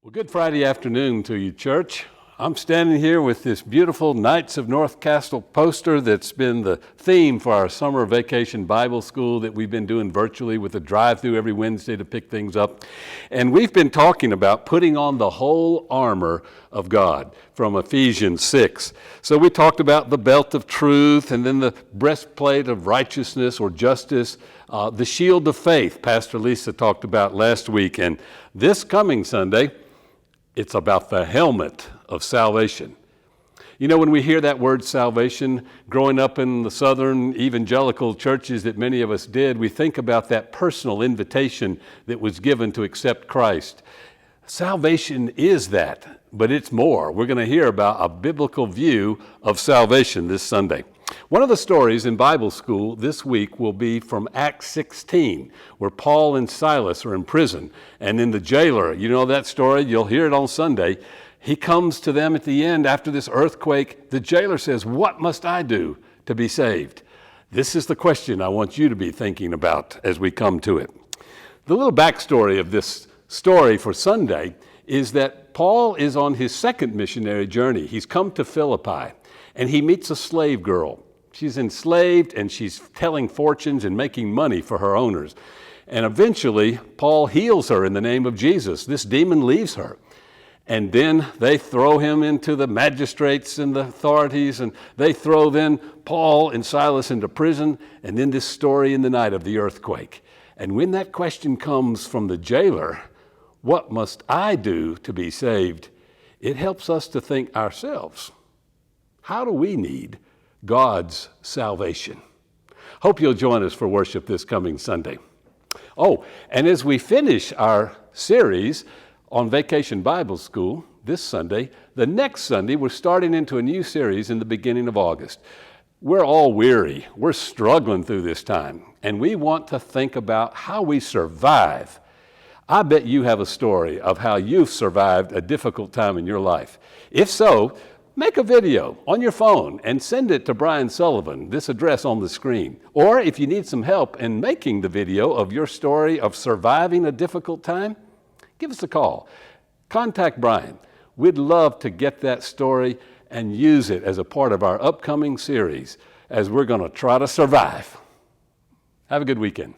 Well, good Friday afternoon to you, church. I'm standing here with this beautiful Knights of North Castle poster that's been the theme for our summer vacation Bible school that we've been doing virtually with a drive-through every Wednesday to pick things up. And we've been talking about putting on the whole armor of God from Ephesians 6. So we talked about the belt of truth and then the breastplate of righteousness or justice, the shield of faith Pastor Lisa talked about last week. And this coming Sunday, it's about the helmet of salvation. You know, when we hear that word salvation, growing up in the southern evangelical churches that many of us did, we think about that personal invitation that was given to accept Christ. Salvation is that, but it's more. We're going to hear about a biblical view of salvation this Sunday. One of the stories in Bible school this week will be from Acts 16, where Paul and Silas are in prison. And then the jailer, you know that story, you'll hear it on Sunday. He comes to them at the end after this earthquake. The jailer says, "What must I do to be saved?" This is the question I want you to be thinking about as we come to it. The little backstory of this story for Sunday is that Paul is on his second missionary journey. He's come to Philippi. And he meets a slave girl. She's enslaved and she's telling fortunes and making money for her owners. And eventually, Paul heals her in the name of Jesus. This demon leaves her. And then they throw him into the magistrates and the authorities, and they throw then Paul and Silas into prison, and then this story in the night of the earthquake. And when that question comes from the jailer, what must I do to be saved? It helps us to think ourselves. How do we need God's salvation? Hope you'll join us for worship this coming Sunday. Oh, and as we finish our series on Vacation Bible School this Sunday, the next Sunday we're starting into a new series in the beginning of August. We're all weary. We're struggling through this time, and we want to think about how we survive. I bet you have a story of how you've survived a difficult time in your life. If so, make a video on your phone and send it to Brian Sullivan, this address on the screen. Or if you need some help in making the video of your story of surviving a difficult time, give us a call. Contact Brian. We'd love to get that story and use it as a part of our upcoming series as we're going to try to survive. Have a good weekend.